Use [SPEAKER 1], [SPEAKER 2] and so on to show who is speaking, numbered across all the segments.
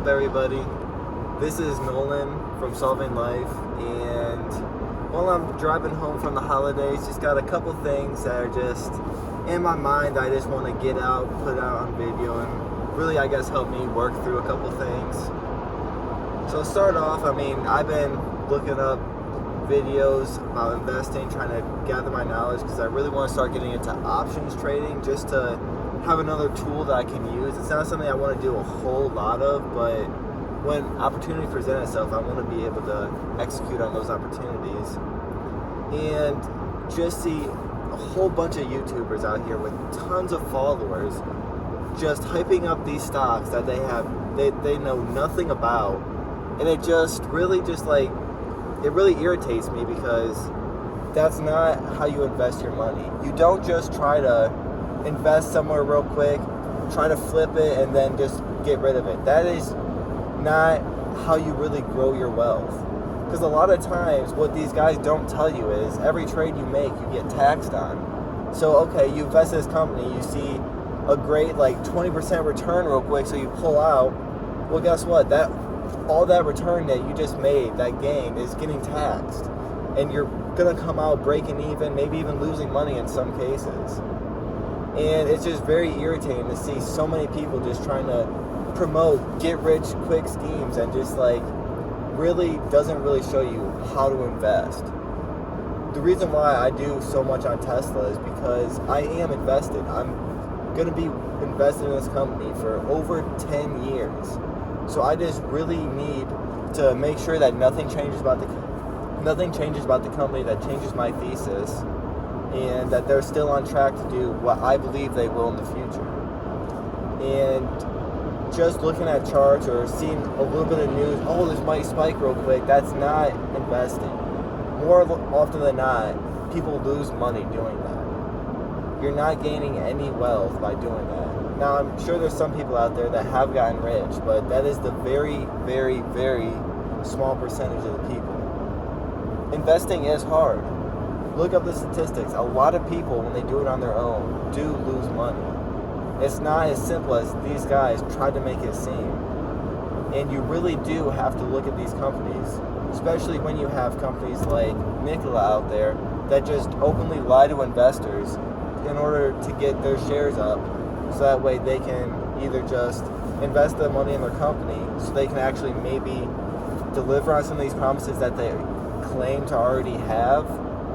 [SPEAKER 1] up, everybody? This is Nolan from Solving Life, and while I'm driving home from the holidays, just got a couple things that are just in my mind. I just want to get out, put out on video, and really, I guess, help me work through a couple things. So to start off, I've been looking up videos about investing, trying to gather my knowledge, because I really want to start getting into options trading, just to have another tool that I can use. It's not something I want to do a whole lot of, but when opportunity presents itself, I want to be able to execute on those opportunities. And just see a whole bunch of YouTubers out here with tons of followers just hyping up these stocks that they know nothing about. And it just really it really irritates me, because that's not how you invest your money. You don't just try to invest somewhere real quick, try to flip it, and then just get rid of it. That is not how you really grow your wealth. Because a lot of times what these guys don't tell you is every trade you make, you get taxed on. So, okay, you invest in this company, you see a great 20% return real quick, so you pull out. Well, guess what? All that return that you just made, that gain, is getting taxed. And you're going to come out breaking even, maybe even losing money in some cases. And it's just very irritating to see so many people just trying to promote get-rich-quick schemes, and just really doesn't really show you how to invest. The reason why I do so much on Tesla is because I am invested. I'm going to be invested in this company for over 10 years. So I just really need to make sure that nothing changes about the company that changes my thesis, and that they're still on track to do what I believe they will in the future. And just looking at charts or seeing a little bit of news, oh, this might spike real quick, that's not investing. More often than not, people lose money doing that. You're not gaining any wealth by doing that. Now, I'm sure there's some people out there that have gotten rich, but that is the very, very, very small percentage of the people. Investing is hard. Look up the statistics. A lot of people, when they do it on their own, do lose money. It's not as simple as these guys tried to make it seem. And you really do have to look at these companies, especially when you have companies like Nikola out there that just openly lie to investors in order to get their shares up, so that way they can either just invest the money in their company so they can actually maybe deliver on some of these promises that they claim to already have,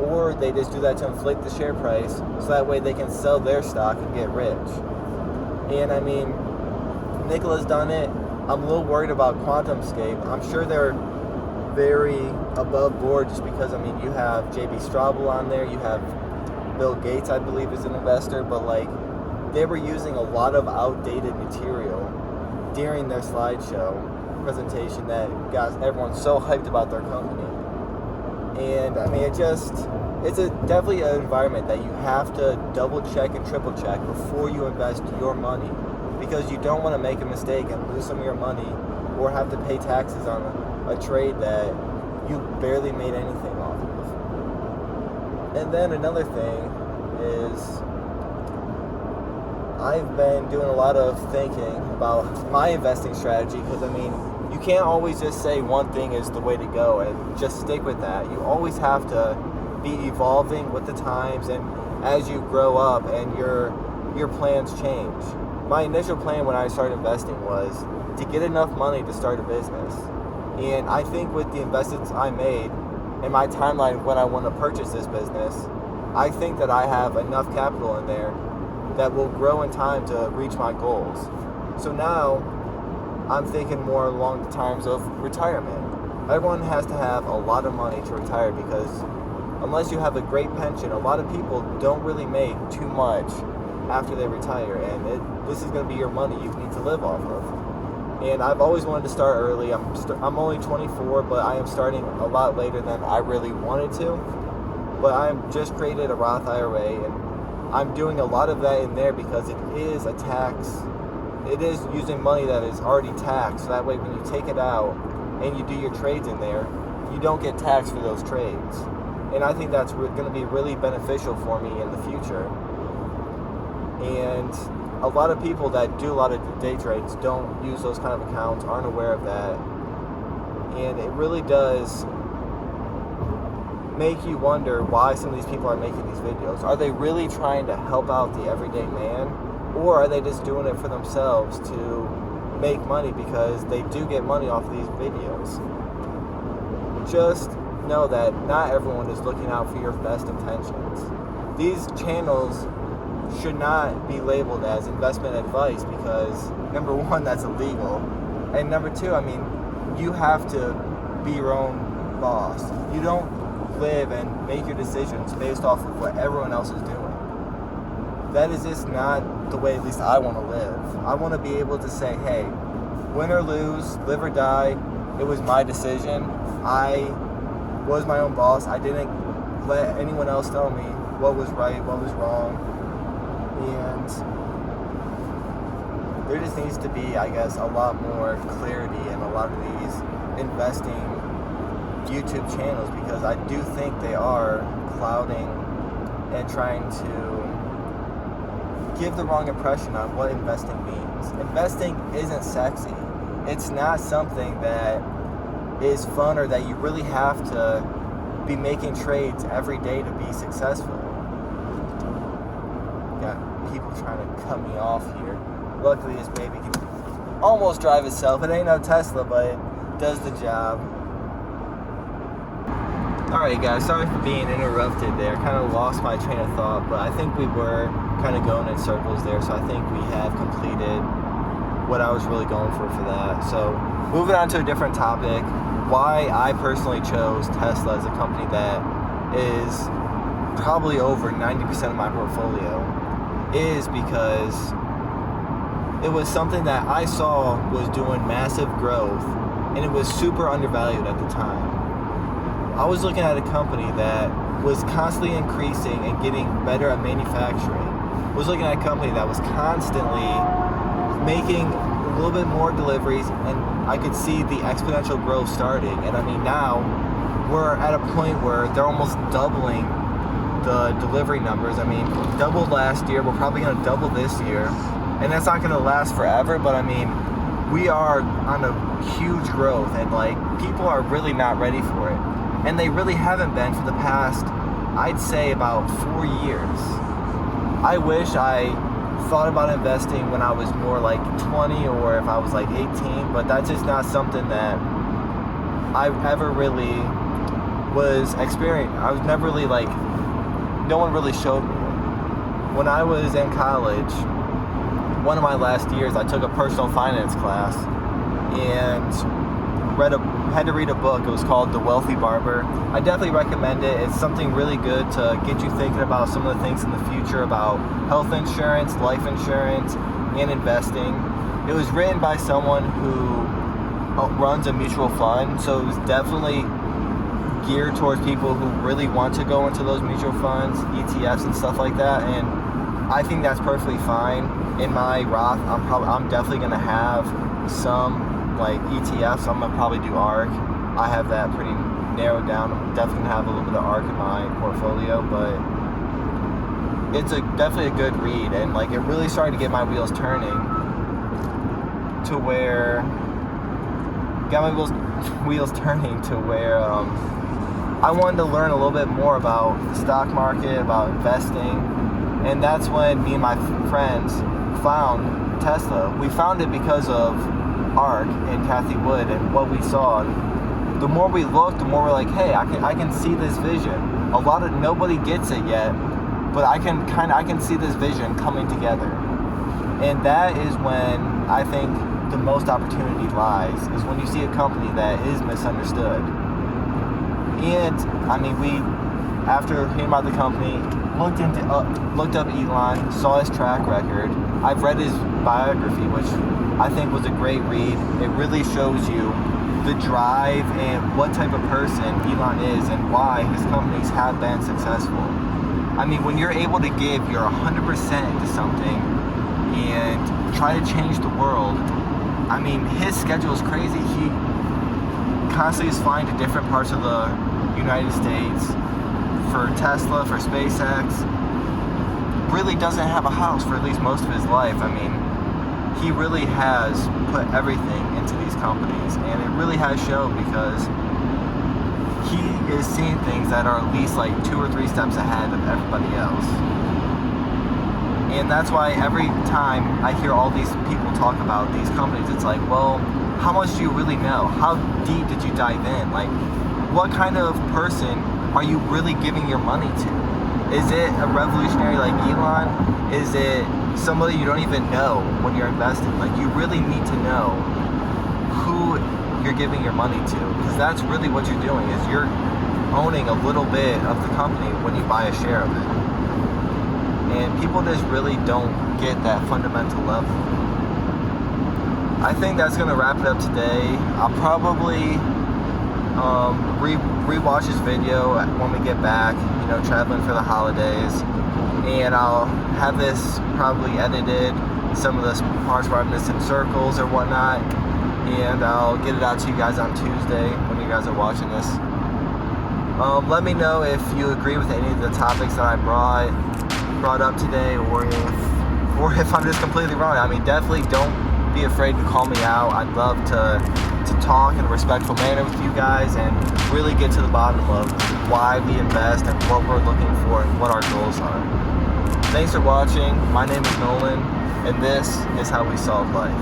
[SPEAKER 1] or they just do that to inflate the share price so that way they can sell their stock and get rich. And Nikola's done it. I'm a little worried about QuantumScape. I'm sure they're very above board, just because you have JB Straubel on there, you have Bill Gates, I believe, is an investor, but they were using a lot of outdated material during their slideshow presentation that got everyone so hyped about their company. And it's definitely an environment that you have to double check and triple check before you invest your money, because you don't want to make a mistake and lose some of your money, or have to pay taxes on a trade that you barely made anything off of. And then another thing is, I've been doing a lot of thinking about my investing strategy, because you can't always just say one thing is the way to go and just stick with that. You always have to be evolving with the times, and as you grow up and your plans change. My initial plan when I started investing was to get enough money to start a business. And I think with the investments I made and my timeline when I want to purchase this business, I think that I have enough capital in there that will grow in time to reach my goals. So now I'm thinking more along the terms of retirement. Everyone has to have a lot of money to retire, because unless you have a great pension, a lot of people don't really make too much after they retire, and this is going to be your money you need to live off of. And I've always wanted to start early. I'm only 24, but I am starting a lot later than I really wanted to. But I'm just created a Roth IRA, and I'm doing a lot of that in there because it is a tax. It is using money that is already taxed, so that way when you take it out and you do your trades in there, you don't get taxed for those trades. And I think that's going to be really beneficial for me in the future. And a lot of people that do a lot of day trades don't use those kind of accounts, aren't aware of that. And it really does make you wonder why some of these people are making these videos. Are they really trying to help out the everyday man? Or are they just doing it for themselves to make money, because they do get money off these videos? Just know that not everyone is looking out for your best intentions. These channels should not be labeled as investment advice, because number one, that's illegal. And number two, I mean, you have to be your own boss. You don't live and make your decisions based off of what everyone else is doing. That is just not the way at least I want to live. I want to be able to say, hey, win or lose, live or die, it was my decision. I was my own boss. I didn't let anyone else tell me what was right, what was wrong. And there just needs to be, I guess, a lot more clarity in a lot of these investing YouTube channels, because I do think they are clouding and trying to give the wrong impression on what investing means. Investing isn't sexy. It's not something that is fun, or that you really have to be making trades every day to be successful. Got people trying to cut me off here. Luckily, this baby can almost drive itself. It ain't no Tesla, but it does the job. Alright guys, sorry for being interrupted there. Kind of lost my train of thought, but I think we were kind of going in circles there, so I think we have completed what I was really going for that. So, moving on to a different topic, why I personally chose Tesla as a company that is probably over 90% of my portfolio is because it was something that I saw was doing massive growth, and it was super undervalued at the time. I was looking at a company that was constantly increasing and getting better at manufacturing. I was looking at a company that was constantly making a little bit more deliveries, and I could see the exponential growth starting. And I mean, now we're at a point where they're almost doubling the delivery numbers. I mean, doubled last year, we're probably going to double this year, and that's not going to last forever, but I mean, we are on a huge growth, and like, people are really not ready for it. And they really haven't been for the past, I'd say, about 4 years. I wish I thought about investing when I was more like 20, or if I was like 18, but that's just not something that I ever really was experiencing. I was never really like, no one really showed me. When I was in college, one of my last years, I took a personal finance class and had to read a book. It was called The Wealthy Barber. I definitely recommend it. It's something really good to get you thinking about some of the things in the future about health insurance, life insurance, and investing. It was written by someone who runs a mutual fund, so it was definitely geared towards people who really want to go into those mutual funds, ETFs and stuff like that, and I think that's perfectly fine. In my Roth, I'm definitely going to have some like ETFs. I'm gonna probably do ARK. I have that pretty narrowed down. I'm definitely gonna have a little bit of ARK in my portfolio, but it's definitely a good read, and like, it really started to get my wheels turning to where I wanted to learn a little bit more about the stock market, about investing, and that's when me and my friends found Tesla. We found it because of ARK and Kathy Wood and what we saw. And the more we looked, the more we're like, hey, I can see this vision. Nobody gets it yet, but I can see this vision coming together. And that is when I think the most opportunity lies, is when you see a company that is misunderstood. And I mean, we, after hearing about the company, looked up Elon, saw his track record. I've read his biography, which I think was a great read. It really shows you the drive and what type of person Elon is and why his companies have been successful. I mean, when you're able to give your 100% into something and try to change the world, I mean, his schedule is crazy. He constantly is flying to different parts of the United States for Tesla, for SpaceX. really doesn't have a house for at least most of his life. I mean, he really has put everything into these companies, and it really has shown, because he is seeing things that are at least like 2 or 3 steps ahead of everybody else. And that's why every time I hear all these people talk about these companies, it's like, well, how much do you really know? How deep did you dive in? Like, what kind of person are you really giving your money to? Is it a revolutionary like Elon? Is it somebody you don't even know when you're investing? Like, you really need to know who you're giving your money to, because that's really what you're doing, is you're owning a little bit of the company when you buy a share of it. And people just really don't get that fundamental level. I think that's going to wrap it up today. I'll probably rewatch this video when we get back, traveling for the holidays. And I'll have this probably edited, some of the parts where I'm missing circles or whatnot. And I'll get it out to you guys on Tuesday when you guys are watching this. Let me know if you agree with any of the topics that I brought up today, or if I'm just completely wrong. I mean, definitely don't be afraid to call me out. I'd love to talk in a respectful manner with you guys and really get to the bottom of why we invest and what we're looking for and what our goals are. Thanks for watching. My name is Nolan, and this is how we solve life.